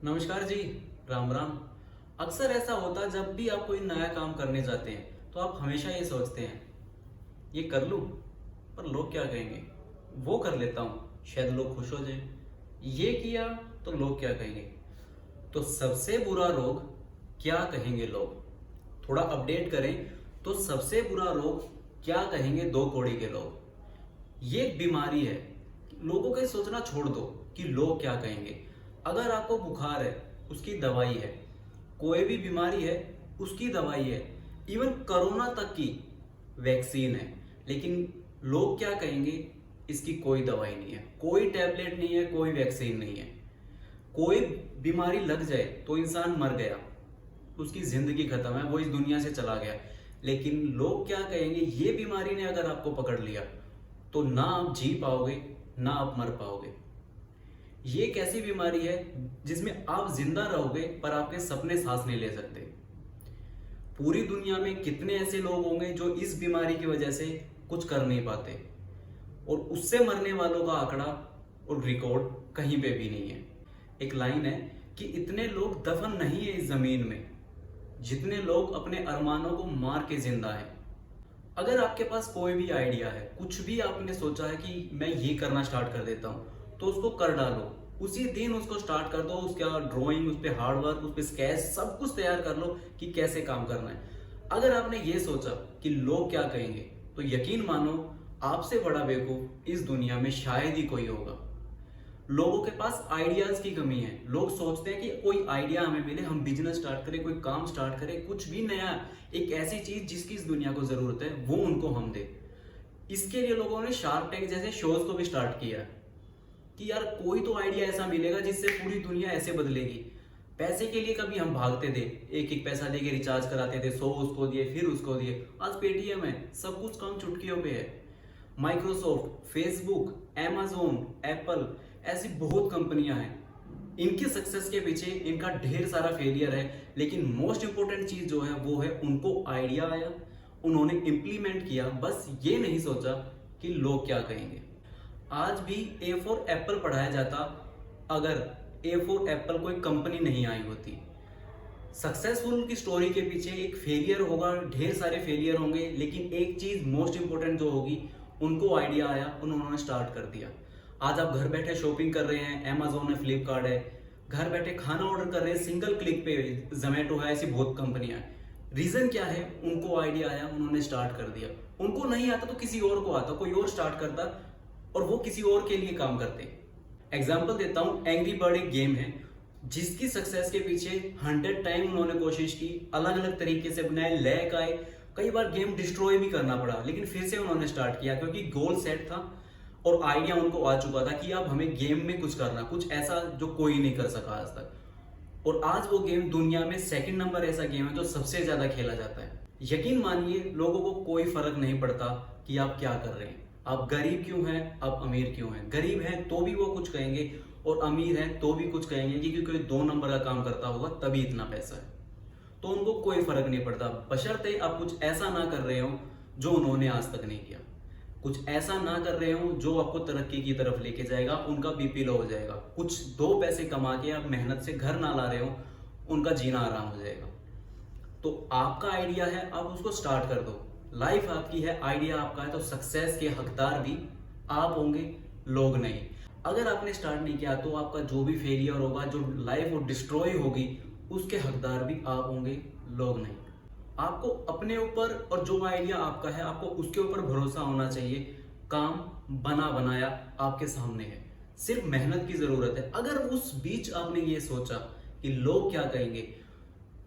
नमस्कार जी। राम राम। अक्सर ऐसा होता है जब भी आप कोई नया काम करने जाते हैं तो आप हमेशा ये सोचते हैं ये कर लूं पर लोग क्या कहेंगे। वो कर लेता हूँ शायद लोग खुश हो जाए। ये किया तो लोग क्या कहेंगे। तो सबसे बुरा रोग क्या कहेंगे लोग। थोड़ा अपडेट करें तो सबसे बुरा रोग क्या कहेंगे दो कौड़ी के लोग। ये एक बीमारी है। लोगों का सोचना छोड़ दो कि लोग क्या कहेंगे। अगर आपको बुखार है उसकी दवाई है, कोई भी बीमारी है उसकी दवाई है, इवन कोरोना तक की वैक्सीन है। लेकिन लोग क्या कहेंगे इसकी कोई दवाई नहीं है, कोई टैबलेट नहीं है, कोई वैक्सीन नहीं है। कोई बीमारी लग जाए तो इंसान मर गया, उसकी जिंदगी खत्म है, वो इस दुनिया से चला गया। लेकिन लोग क्या कहेंगे ये बीमारी ने अगर आपको पकड़ लिया तो ना आप जी पाओगे ना आप मर पाओगे। ये एक ऐसी बीमारी है जिसमें आप जिंदा रहोगे पर आपके सपने सांस नहीं ले सकते। पूरी दुनिया में कितने ऐसे लोग होंगे जो इस बीमारी की वजह से कुछ कर नहीं पाते, और उससे मरने वालों का आंकड़ा और रिकॉर्ड कहीं पे भी नहीं है। एक लाइन है कि इतने लोग दफन नहीं है इस जमीन में जितने लोग अपने अरमानों को मार के जिंदा है। अगर आपके पास कोई भी आइडिया है, कुछ भी आपने सोचा है कि मैं ये करना स्टार्ट कर देता हूँ, तो उसको कर डालो। उसी दिन उसको स्टार्ट कर दो। उसका ड्राइंग, उस पर हार्डवर्क, उस पर स्केच सब कुछ तैयार कर लो कि कैसे काम करना है। अगर आपने ये सोचा कि लोग क्या कहेंगे तो यकीन मानो आपसे बड़ा बेवकूफ इस दुनिया में शायद ही कोई होगा। लोगों के पास आइडियाज की कमी है। लोग सोचते हैं कि कोई आइडिया हमें मिले, हम बिजनेस स्टार्ट करें, कोई काम स्टार्ट करें, कुछ भी नया, एक ऐसी चीज जिसकी इस दुनिया को जरूरत है वो उनको हम दे। इसके लिए लोगों ने शार्क टैंक जैसे शोज को भी स्टार्ट किया कि यार कोई तो आइडिया ऐसा मिलेगा जिससे पूरी दुनिया ऐसे बदलेगी। पैसे के लिए कभी हम भागते थे, एक एक पैसा देके रिचार्ज कराते थे, 100 उसको दिए फिर उसको दिए। आज पेटीएम है, सब कुछ काम चुटकियों पे है। माइक्रोसॉफ्ट, फेसबुक, amazon, एप्पल, ऐसी बहुत कंपनियां हैं। इनके सक्सेस के पीछे इनका ढेर सारा फेलियर है, लेकिन मोस्ट इंपॉर्टेंट चीज जो है वो है उनको आइडिया आया, उन्होंने इंप्लीमेंट किया, बस ये नहीं सोचा कि लोग क्या कहेंगे। आज भी ए फॉर एप्पल पढ़ाया जाता अगर ए फॉर एप्पल कोई कंपनी नहीं आई होती। सक्सेसफुल की स्टोरी के पीछे एक फेलियर होगा, ढेर सारे फेलियर होंगे, लेकिन एक चीज मोस्ट इंपॉर्टेंट जो होगी, उनको आइडिया आया, उन्होंने स्टार्ट कर दिया। आज आप घर बैठे शॉपिंग कर रहे हैं, अमेजोन है, फ्लिपकार्ट है। घर बैठे खाना ऑर्डर कर रहे हैं सिंगल क्लिक पे, जोमेटो है, ऐसी बहुत कंपनियां हैं। रीजन क्या है? उनको आइडिया आया, उन्होंने स्टार्ट कर दिया। उनको नहीं आता तो किसी और को आता, कोई और स्टार्ट करता और वो किसी और के लिए काम करते। एग्जाम्पल देता हूं, एंग्री बर्ड एक गेम है जिसकी सक्सेस के पीछे 100 टाइम उन्होंने कोशिश की, अलग अलग तरीके से बनाए, लैग आए, कई बार गेम डिस्ट्रॉय भी करना पड़ा, लेकिन फिर से उन्होंने स्टार्ट किया क्योंकि गोल सेट था और आइडिया उनको आ चुका था कि अब हमें गेम में कुछ करना, कुछ ऐसा जो कोई नहीं कर सका आज तक। और आज वो गेम दुनिया में सेकंड नंबर ऐसा गेम है जो सबसे ज्यादा खेला जाता है। यकीन मानिए लोगों को कोई फर्क नहीं पड़ता कि आप क्या कर रहे हैं, आप गरीब क्यों हैं, आप अमीर क्यों हैं। गरीब हैं तो भी वो कुछ कहेंगे और अमीर हैं तो भी कुछ कहेंगे कि क्योंकि 2 नंबर का काम करता होगा तभी इतना पैसा है। तो उनको कोई फर्क नहीं पड़ता, बशर्ते आप कुछ ऐसा ना कर रहे हो जो उन्होंने आज तक नहीं किया, कुछ ऐसा ना कर रहे हो जो आपको तरक्की की तरफ लेके जाएगा, उनका बीपी लो हो जाएगा, कुछ 2 पैसे कमा के आप मेहनत से घर ना ला रहे हो, उनका जीना आराम हो जाएगा। तो आपका आइडिया है, आप उसको स्टार्ट कर दो। लाइफ आपकी है, आइडिया आपका है, तो सक्सेस के हकदार भी आप होंगे, लोग नहीं। अगर आपने स्टार्ट नहीं किया तो आपका जो भी फेलियर होगा, जो लाइफ वो डिस्ट्रॉय होगी, उसके हकदार भी आप होंगे, लोग नहीं। आपको अपने ऊपर और जो आइडिया आपका है आपको उसके ऊपर भरोसा होना चाहिए। काम बना बनाया आपके सामने है, सिर्फ मेहनत की जरूरत है। अगर उस बीच आपने ये सोचा कि लोग क्या कहेंगे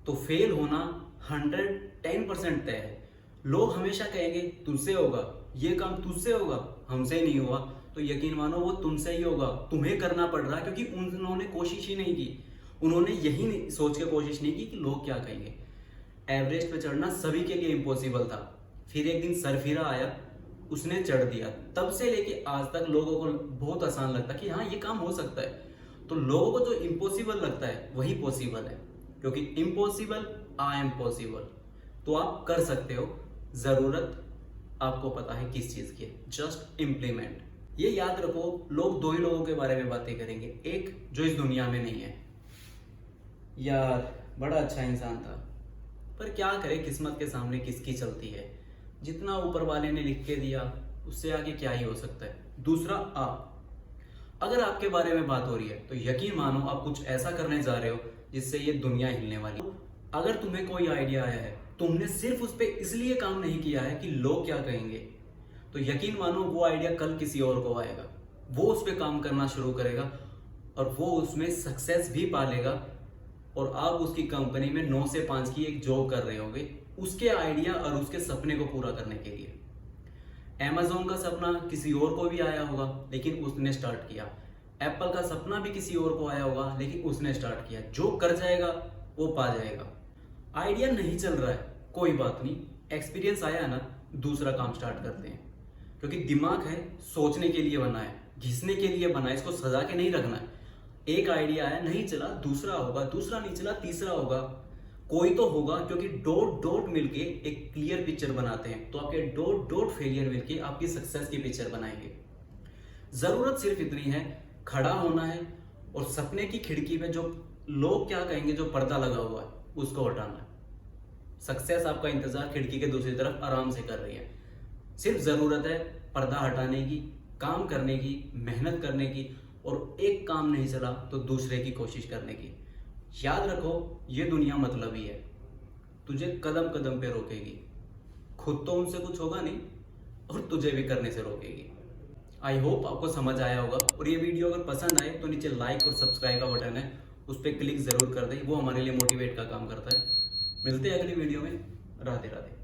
तो फेल होना 110% तय है। लोग हमेशा कहेंगे तुझसे होगा, ये काम तुझसे होगा, हमसे नहीं हुआ, तो यकीन मानो वो तुमसे ही होगा, तुम्हें करना पड़ रहा है क्योंकि उन्होंने कोशिश ही नहीं की। उन्होंने यही सोच के कोशिश नहीं की कि लोग क्या कहेंगे। एवरेस्ट पे चढ़ना सभी के लिए इम्पॉसिबल था, फिर एक दिन सरफिरा आया, उसने चढ़ दिया। तब से लेके आज तक लोगों को बहुत आसान लगता कि हाँ ये काम हो सकता है। तो लोगों को जो इम्पॉसिबल लगता है वही पॉसिबल है, क्योंकि इम्पॉसिबल आई एम पॉसिबल। तो आप कर सकते हो, जरूरत आपको पता है किस चीज की है, जस्ट इम्प्लीमेंट। ये याद रखो, लोग 2 ही लोगों के बारे में बातें करेंगे, एक जो इस दुनिया में नहीं है, यार बड़ा अच्छा इंसान था, पर क्या करे, किस्मत के सामने किसकी चलती है। जितना ऊपर वाले ने लिख के दिया उससे आगे क्या ही हो सकता है। दूसरा, आप अगर आपके बारे में बात हो रही है तो यकीन मानो आप कुछ ऐसा करने जा रहे हो जिससे ये दुनिया हिलने वाली। अगर तुम्हें कोई आइडिया आया है, तुमने सिर्फ उस पर इसलिए काम नहीं किया है कि लोग क्या कहेंगे, तो यकीन मानो वो आइडिया कल किसी और को आएगा, वो उस पर काम करना शुरू करेगा और वो उसमें सक्सेस भी पालेगा और आप उसकी कंपनी में 9 से 5 की एक जॉब कर रहे होगे उसके आइडिया और उसके सपने को पूरा करने के लिए। Amazon का सपना किसी और को भी आया होगा लेकिन उसने स्टार्ट किया। एप्पल का सपना भी किसी और को आया होगा लेकिन उसने स्टार्ट किया। जो कर जाएगा वो पा जाएगा। आइडिया नहीं चल रहा है, कोई बात नहीं, एक्सपीरियंस आया ना, दूसरा काम स्टार्ट करते हैं। क्योंकि दिमाग है सोचने के लिए बना है, घिसने के लिए बना है, इसको सजा के नहीं रखना है। एक आइडिया आया, नहीं चला, दूसरा होगा, दूसरा नहीं चला, तीसरा होगा, कोई तो होगा, क्योंकि डॉट डॉट मिलके एक क्लियर पिक्चर बनाते हैं। तो आपके डॉट डॉट फेलियर मिलके आपकी सक्सेस की पिक्चर बनाएंगे। जरूरत सिर्फ इतनी है, खड़ा होना है और सपने की खिड़की पे जो लोग क्या कहेंगे, जो पर्दा लगा हुआ है, उसको हटाना है। सक्सेस आपका इंतजार खिड़की के दूसरी तरफ आराम से कर रही है। सिर्फ जरूरत है पर्दा हटाने की, काम करने की, मेहनत करने की, और एक काम नहीं चला तो दूसरे की कोशिश करने की। याद रखो, ये दुनिया मतलबी है, तुझे कदम कदम पे रोकेगी। खुद तो उनसे कुछ होगा नहीं और तुझे भी करने से रोकेगी। आई होप आपको समझ आया होगा, और ये वीडियो अगर पसंद आए तो नीचे लाइक और सब्सक्राइब का बटन है, उस पर क्लिक जरूर कर दें, वो हमारे लिए मोटिवेट का काम करता है। मिलते हैं अगली वीडियो में। राधे राधे।